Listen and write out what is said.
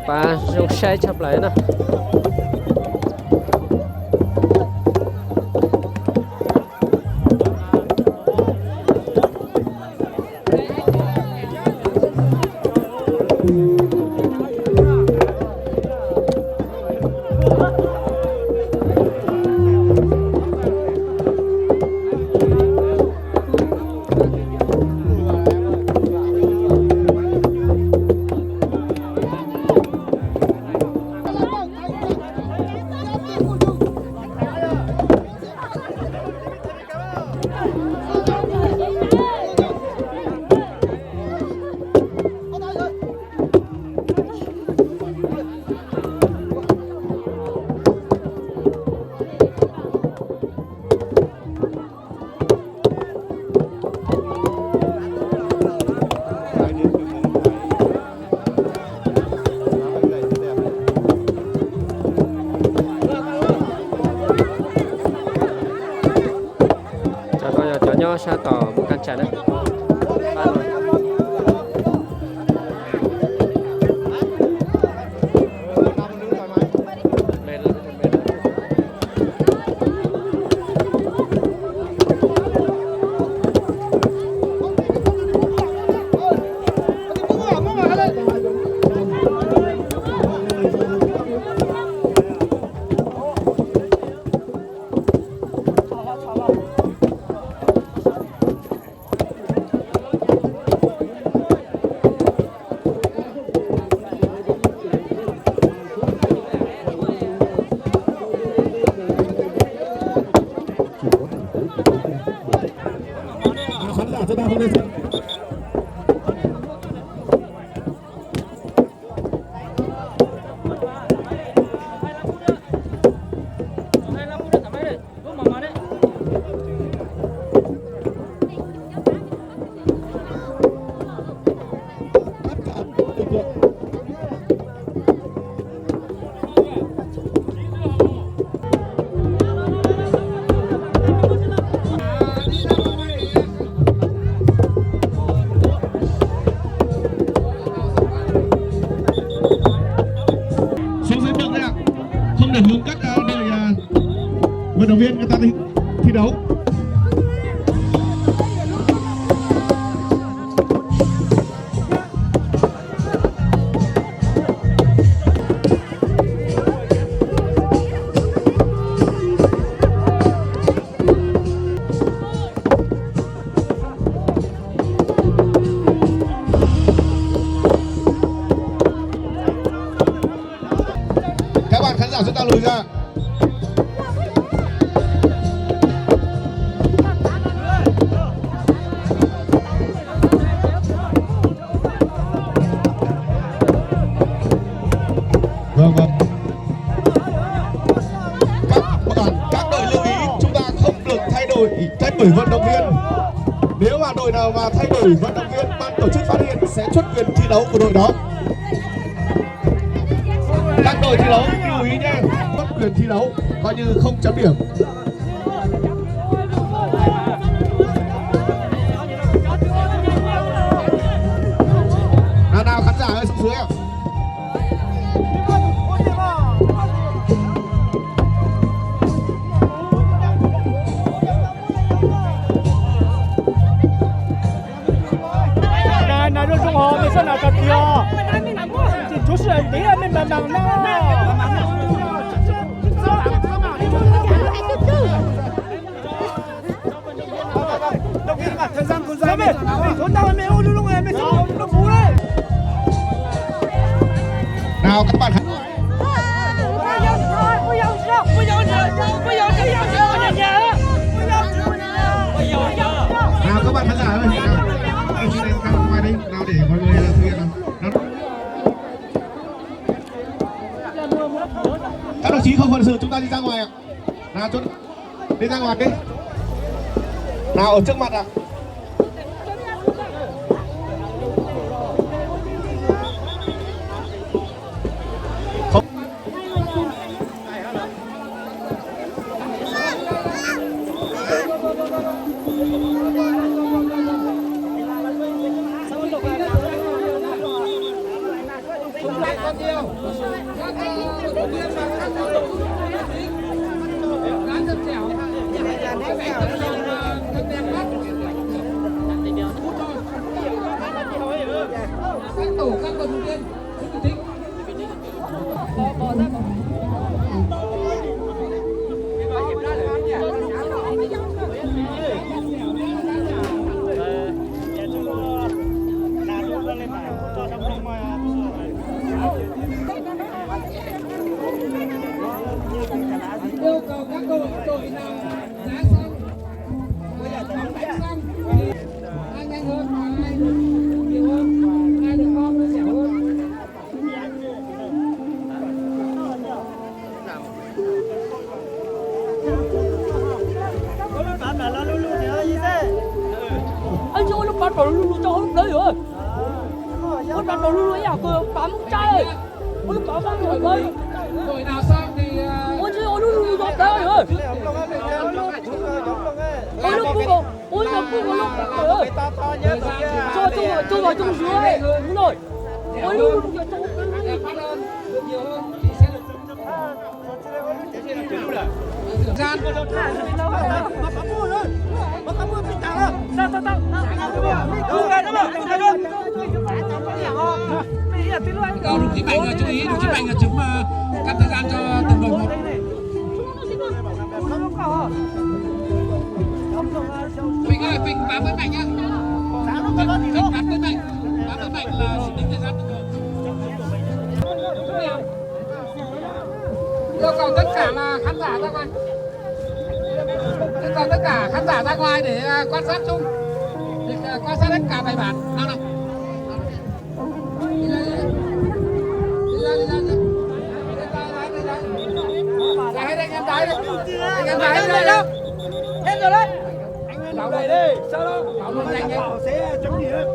bà rau sai chập lại nè. Sa tỏ một căn trà đấy. Hướng các đội vận động viên người ta thi đấu. Các bạn khán giả chúng ta lùi ra. Vâng. Các đội lưu ý chúng ta không được thay đổi vận động viên. Nếu mà đội nào mà thay đổi vận động viên, ban tổ chức phát hiện sẽ truất quyền thi đấu của đội đó. Các đội thi đấu lưu ý nha, truất quyền thi đấu coi như không chấm điểm. Nào khán giả ơi, xuống dưới ạ. Nào các bạn hãy nào các bạn khán giả ơi, nào anh xin em ra ngoài đây nào để mọi người thực hiện nào. Các đồng chí không phận sự chúng ta đi ra ngoài ạ. Nào chút đi ra ngoài đi. Nào ở trước mặt ạ. Yêu cầu các đội nào đá xong bóng đánh xong ai nhanh hơn và ai nhiều hơn, ai được ngon nó dẻo hơn. Anh ơi, nó bắn vào lulu cho lúc đấy rồi. Nó bắn vào lulu ấy à, cười bắn trai ơi. Nó bắn vào rồi. Đội nào xong thì Ôi trời ơi, lulu giọt đấy rồi. Ôi nó cũng có, ôi nó cũng có lúc rồi. Cho vào trong dưới, đúng rồi. Ôi lulu cho trong dưới. phát hơn được nhiều hơn thì sẽ được gian. Đồng chí Mạnh chú ý, đồng chí Mạnh là chúng cắt thời gian cho từng đội một. Bình ơi, Bình bám với Mạnh nhá. Bình bám với Mạnh. Bám với Mạnh là sẽ tính thời gian từng đội. Yêu cầu tất cả là khán giả ra ngoài. Yêu cầu tất cả khán giả ra ngoài để quan sát chung. Để quan sát hết cả bài bản. Nào nào. Đi ra. Đấy, anh em đáy đấy. Anh em đáy đây đâu. Hết rồi đấy. Bảo đây đi. Sao đâu? Bảo luôn nhanh nhé. Bảo sẽ chấm điểm.